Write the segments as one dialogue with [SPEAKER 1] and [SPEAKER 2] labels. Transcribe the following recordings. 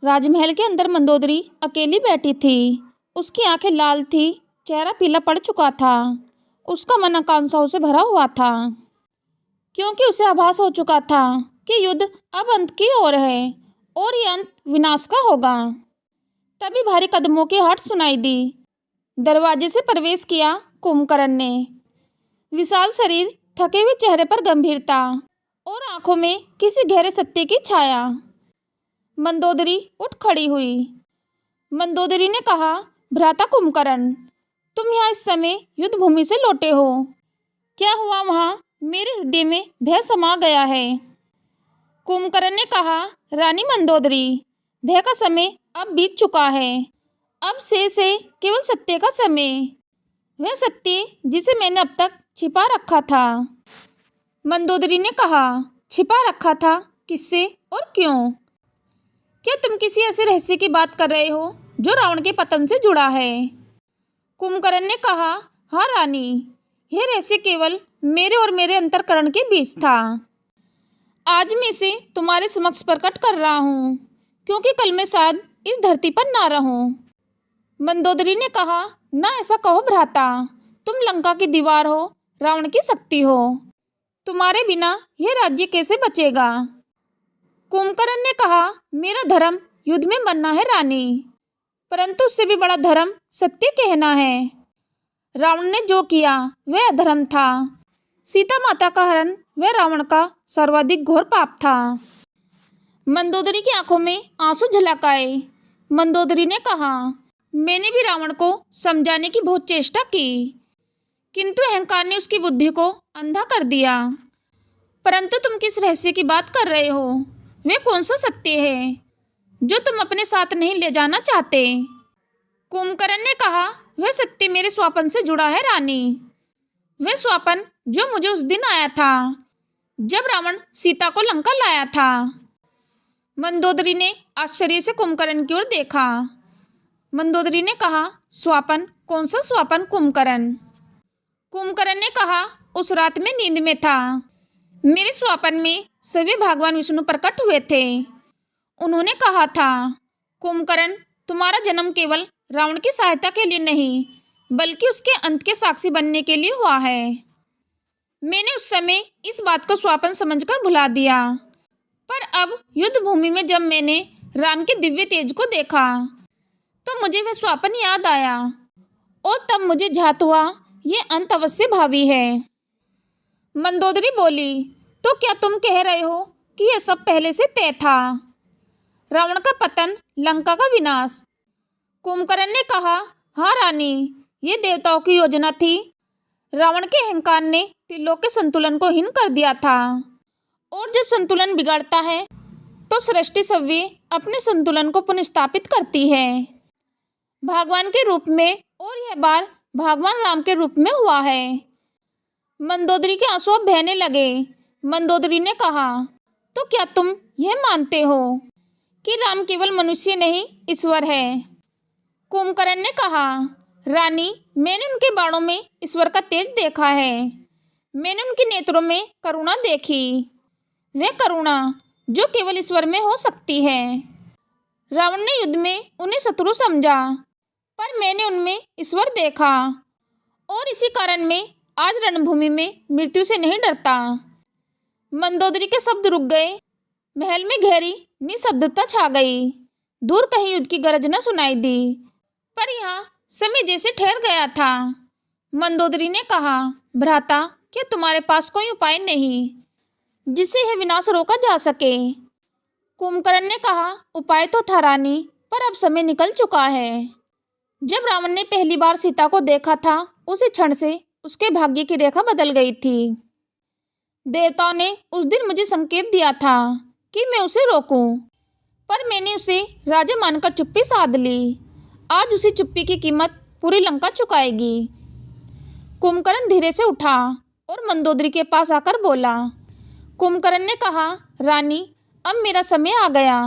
[SPEAKER 1] राजमहल के अंदर मंदोदरी अकेली बैठी थी। उसकी आंखें लाल थी, चेहरा पीला पड़ चुका था। उसका मन आकांक्षाओं से भरा हुआ था, क्योंकि उसे आभास हो चुका था कि युद्ध अब अंत की ओर है और ये अंत विनाश का होगा। तभी भारी कदमों की आहट सुनाई दी। दरवाजे से प्रवेश किया कुंभकर्ण ने। विशाल शरीर, थके हुए चेहरे पर गंभीरता और आंखों में किसी गहरे सत्य की छाया। मंदोदरी उठ खड़ी हुई। मंदोदरी ने कहा, भ्राता कुंभकर्ण, तुम यहाँ इस समय युद्ध भूमि से लौटे हो। क्या हुआ वहाँ? मेरे हृदय में भय समा गया है। कुंभकर्ण ने कहा, रानी मंदोदरी, भय का समय अब बीत चुका है। अब शेष है केवल सत्य का समय, वह सत्य जिसे मैंने अब तक छिपा रखा था। मंदोदरी ने कहा, छिपा रखा था? किससे और क्यों? क्या तुम किसी ऐसे रहस्य की बात कर रहे हो जो रावण के पतन से जुड़ा है? कुंभकर्ण ने कहा, हाँ रानी, यह रहस्य केवल मेरे और मेरे अंतःकरण के बीच था। आज मैं इसे तुम्हारे समक्ष प्रकट कर रहा हूँ, क्योंकि कल मैं शायद इस धरती पर ना रहूं। मंदोदरी ने कहा, ना ऐसा कहो भ्राता, तुम लंका की दीवार हो, रावण की शक्ति हो। तुम्हारे बिना यह राज्य कैसे बचेगा? कुंभकर्ण ने कहा, मेरा धर्म युद्ध में बनना है रानी, परंतु उससे भी बड़ा धर्म सत्य कहना है। रावण ने जो किया वह अधर्म था। सीता माता का हरण वह रावण का सर्वाधिक घोर पाप था। मंदोदरी की आंखों में आंसू झलक आए। मंदोदरी ने कहा, मैंने भी रावण को समझाने की बहुत चेष्टा की, किंतु अहंकार ने उसकी बुद्धि को अंधा कर दिया। परंतु तुम किस रहस्य की बात कर रहे हो? वह कौन सा सत्य है जो तुम अपने साथ नहीं ले जाना चाहते? कुंभकर्ण ने कहा, वह सत्य मेरे स्वप्न से जुड़ा है रानी। वह स्वप्न जो मुझे उस दिन आया था जब रावण सीता को लंका लाया था। मंदोदरी ने आश्चर्य से कुंभकर्ण की ओर देखा। मंदोदरी ने कहा, स्वप्न? कौन सा स्वप्न कुंभकर्ण? कुंभकर्ण ने कहा, उस रात में नींद में था। मेरे स्वप्न में सभी भगवान विष्णु प्रकट हुए थे। उन्होंने कहा था, कुंभकर्ण, तुम्हारा जन्म केवल रावण की सहायता के लिए नहीं, बल्कि उसके अंत के साक्षी बनने के लिए हुआ है। मैंने उस समय इस बात को स्वप्न समझकर भुला दिया, पर अब युद्ध भूमि में जब मैंने राम के दिव्य तेज को देखा तो मुझे वह स्वप्न याद आया, और तब मुझे झात हुआ ये अंत अवश्य भावी है। मंदोदरी बोली, तो क्या तुम कह रहे हो कि यह सब पहले से तय था? रावण का पतन, लंका का विनाश? कुंभकर्ण ने कहा, हाँ रानी, ये देवताओं की योजना थी। रावण के अहंकार ने त्रिलोक के संतुलन को हीन कर दिया था, और जब संतुलन बिगड़ता है तो सृष्टि सव्य अपने संतुलन को पुनर्स्थापित करती है, भगवान के रूप में, और यह बार भगवान राम के रूप में हुआ है। मंदोदरी के आंसू अब बहने लगे। मंदोदरी ने कहा, तो क्या तुम यह मानते हो कि राम केवल मनुष्य नहीं, ईश्वर है? कुंभकर्ण ने कहा, रानी, मैंने उनके बाणों में ईश्वर का तेज देखा है। मैंने उनके नेत्रों में करुणा देखी, वह करुणा जो केवल ईश्वर में हो सकती है। रावण ने युद्ध में उन्हें शत्रु समझा, पर मैंने उनमें ईश्वर देखा, और इसी कारण मैं आज रणभूमि में मृत्यु से नहीं डरता। मंदोदरी के शब्द रुक गए। महल में गहरी निशब्दता छा गई। दूर कहीं युद्ध की गर्जना सुनाई दी, पर यहाँ समय जैसे ठहर गया था। मंदोदरी ने कहा, भ्राता, क्या तुम्हारे पास कोई उपाय नहीं जिससे यह विनाश रोका जा सके? कुंभकर्ण ने कहा, उपाय तो था रानी, पर अब समय निकल चुका है। जब रावण ने पहली बार सीता को देखा था, उसी क्षण से उसके भाग्य की रेखा बदल गई थी। देवताओं ने उस दिन मुझे संकेत दिया था कि मैं उसे रोकूं, पर मैंने उसे राजा मानकर चुप्पी साध ली। आज उसी चुप्पी की कीमत पूरी लंका चुकाएगी। कुंभकर्ण धीरे से उठा और मंदोदरी के पास आकर बोला। कुंभकर्ण ने कहा, रानी, अब मेरा समय आ गया।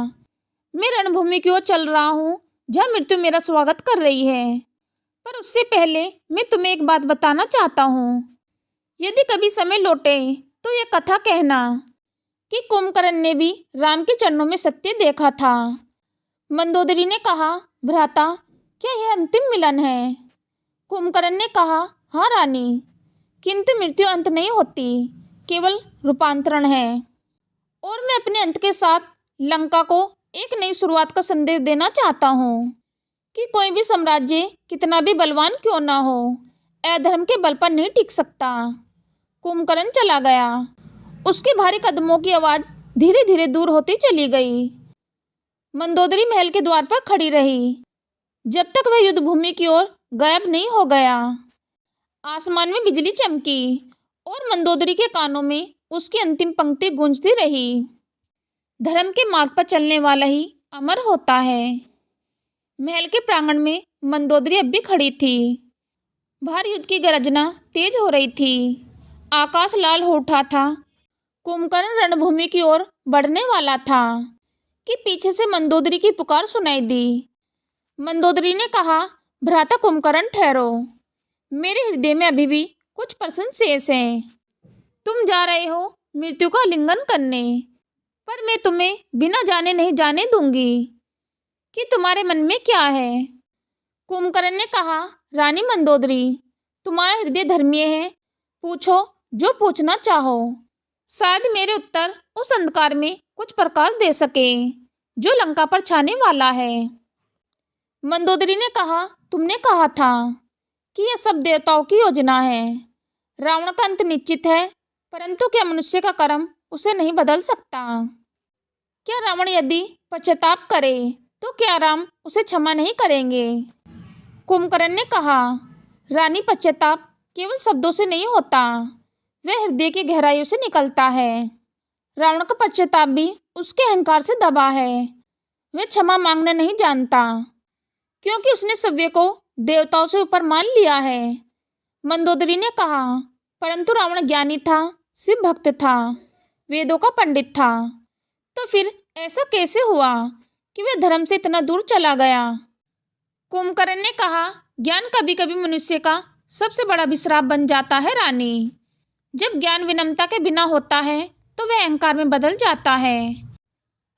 [SPEAKER 1] मैं रणभूमि की ओर चल रहा हूँ, जहाँ मृत्यु मेरा स्वागत कर रही है। पर उससे पहले मैं तुम्हें एक बात बताना चाहता हूँ। यदि कभी समय लौटे तो यह कथा कहना कि कुंभकर्ण ने भी राम के चरणों में सत्य देखा था, मंदोदरी ने कहा, भ्राता, क्या यह अंतिम मिलन है? कुंभकर्ण ने कहा, हाँ रानी, किंतु मृत्यु अंत नहीं होती, केवल रूपांतरण है। और मैं अपने अंत के साथ लंका को एक नई शुरुआत का संदेश देना चाहता हूँ कि कोई भी साम्राज्य कितना भी बलवान क्यों ना हो, अधर्म के बल पर नहीं टिक सकता। कुंभकर्ण चला गया। उसके भारी कदमों की आवाज़ धीरे धीरे दूर होती चली गई। मंदोदरी महल के द्वार पर खड़ी रही जब तक वह युद्ध भूमि की ओर गायब नहीं हो गया। आसमान में बिजली चमकी और मंदोदरी के कानों में उसकी अंतिम पंक्ति गूंजती रही, धर्म के मार्ग पर चलने वाला ही अमर होता है। महल के प्रांगण में मंदोदरी अब भी खड़ी थी। बाहर युद्ध की गर्जना तेज हो रही थी। आकाश लाल हो उठा था। कुंभकर्ण रणभूमि की ओर बढ़ने वाला था कि पीछे से मंदोदरी की पुकार सुनाई दी। मंदोदरी ने कहा, भ्राता कुंभकर्ण, ठहरो। मेरे हृदय में अभी भी कुछ प्रश्न शेष हैं। तुम जा रहे हो मृत्यु का आलिंगन करने, पर मैं तुम्हें बिना जाने नहीं जाने दूंगी कि तुम्हारे मन में क्या है। कुंभकर्ण ने कहा, रानी मंदोदरी, तुम्हारा हृदय धर्मीय है, पूछो जो पूछना चाहो। शायद मेरे उत्तर उस अंधकार में कुछ प्रकाश दे सके जो लंका पर छाने वाला है। मंदोदरी ने कहा, तुमने कहा था कि यह सब देवताओं की योजना है। रावण का अंत निश्चित है, परंतु क्या मनुष्य का कर्म उसे नहीं बदल सकता? क्या रावण यदि पश्चाताप करे तो क्या राम उसे क्षमा नहीं करेंगे? कुंभकर्ण ने कहा, रानी, पश्चाताप केवल शब्दों से नहीं होता, वह हृदय की गहराइयों से निकलता है। रावण का पश्चाताप भी उसके अहंकार से दबा है। वह क्षमा मांगना नहीं जानता, क्योंकि उसने सव्य को देवताओं से ऊपर मान लिया है। मंदोदरी ने कहा, परंतु रावण ज्ञानी था, शिव भक्त था, वेदों का पंडित था, तो फिर ऐसा कैसे हुआ कि वह धर्म से इतना दूर चला गया? कुंभकर्ण ने कहा, ज्ञान कभी कभी मनुष्य का सबसे बड़ा अभिश्राप बन जाता है रानी। जब ज्ञान विनम्रता के बिना होता है तो वह अहंकार में बदल जाता है।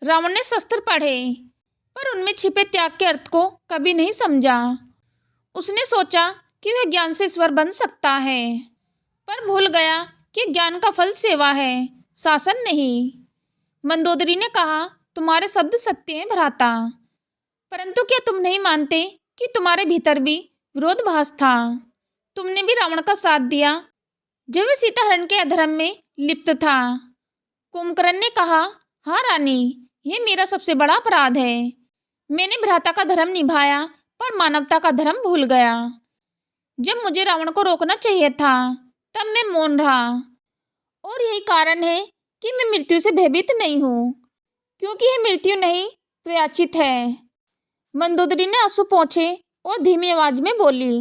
[SPEAKER 1] रावण ने शस्त्र पढ़े, पर उनमें छिपे त्याग के अर्थ को कभी नहीं समझा। उसने सोचा कि वह ज्ञान से ईश्वर बन सकता है, पर भूल गया कि ज्ञान का फल सेवा है, शासन नहीं। मंदोदरी ने कहा, तुम्हारे शब्द सत्य हैं भ्राता, परंतु क्या तुम नहीं मानते कि तुम्हारे भीतर भी विरोधाभास था? तुमने भी रावण का साथ दिया जब वह सीताहरण के अधर्म में लिप्त था। कुंभकर्ण ने कहा, हाँ रानी, यह मेरा सबसे बड़ा अपराध है। मैंने भ्राता का धर्म निभाया, पर मानवता का धर्म भूल गया। जब मुझे रावण को रोकना चाहिए था तब मैं मौन रहा, और यही कारण है कि मैं मृत्यु से भयभीत नहीं हूँ, क्योंकि यह मृत्यु नहीं, प्रायश्चित है। मंदोदरी ने आंसू पोंछे और धीमी आवाज में बोली।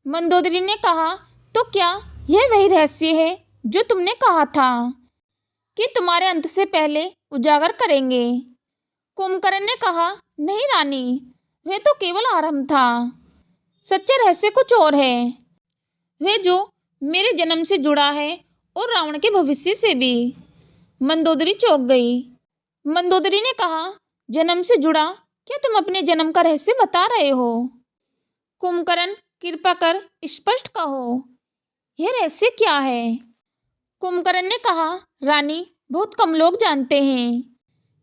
[SPEAKER 1] मंदोदरी ने कहा, तो क्या यह वही रहस्य है जो तुमने कहा था कि तुम्हारे अंत से पहले उजागर करेंगे? कुंभकर्ण ने कहा, नहीं रानी, वह तो केवल आरंभ था। सच्चा रहस्य कुछ और है, वह जो मेरे जन्म से जुड़ा है और रावण के भविष्य से भी। मंदोदरी चौंक गई। मंदोदरी ने कहा, जन्म से जुड़ा? क्या तुम अपने जन्म का रहस्य बता रहे हो? कुंभकर्ण, कृपा कर स्पष्ट कहो, यह रहस्य क्या है? कुंभकर्ण ने कहा, रानी, बहुत कम लोग जानते हैं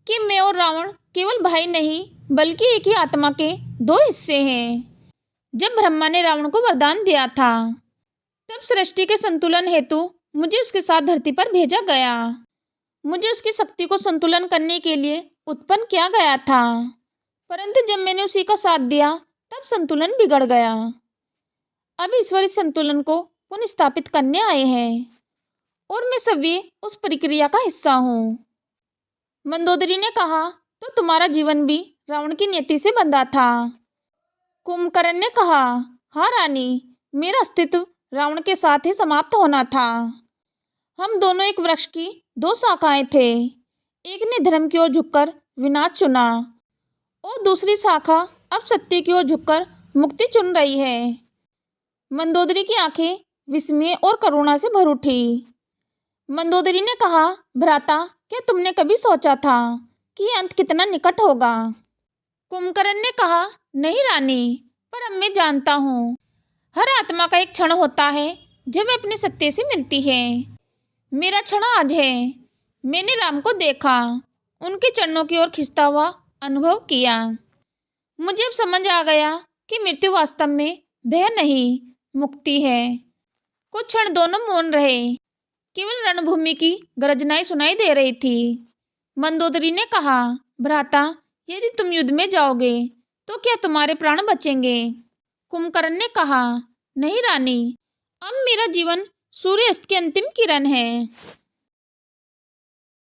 [SPEAKER 1] कि मैं और रावण केवल भाई नहीं, बल्कि एक ही आत्मा के दो हिस्से हैं। जब ब्रह्मा ने रावण को वरदान दिया था, तब सृष्टि के संतुलन हेतु मुझे उसके साथ धरती पर भेजा गया। मुझे उसकी शक्ति को संतुलन करने के लिए उत्पन्न किया गया था, परंतु जब मैंने उसी का साथ दिया तब संतुलन बिगड़ गया। अब ईश्वर इस संतुलन को पुनः करने आए हैं, और मैं सभी उस प्रक्रिया का हिस्सा हूँ। मंदोदरी ने कहा, तो तुम्हारा जीवन भी रावण की नियति से बंधा था? कुंभकर्ण ने कहा, हाँ रानी, मेरा अस्तित्व रावण के साथ ही समाप्त होना था। हम दोनों एक वृक्ष की दो शाखाएं थे। एक ने धर्म की ओर झुककर विनाश चुना, और दूसरी शाखा अब सत्य की ओर झुककर मुक्ति चुन रही है। मंदोदरी की आंखें विस्मय और करुणा से भर उठी। मंदोदरी ने कहा, भ्राता, क्या तुमने कभी सोचा था कि यह अंत कितना निकट होगा? कुंभकर्ण ने कहा, नहीं रानी, पर अब मैं जानता हूँ, हर आत्मा का एक क्षण होता है जब वह अपने सत्य से मिलती है। मेरा क्षण आज है। मैंने राम को देखा, उनके चरणों की ओर खिंचता हुआ अनुभव किया। मुझे अब समझ आ गया कि मृत्यु वास्तव में भय नहीं, मुक्ति है। कुछ क्षण दोनों मौन रहे। केवल रणभूमि की गर्जनाएं सुनाई दे रही थी। मंदोदरी ने कहा, भ्राता, यदि तुम युद्ध में जाओगे तो क्या तुम्हारे प्राण बचेंगे? कुंभकर्ण ने कहा, नहीं रानी, अब मेरा जीवन सूर्यास्त की अंतिम किरण है।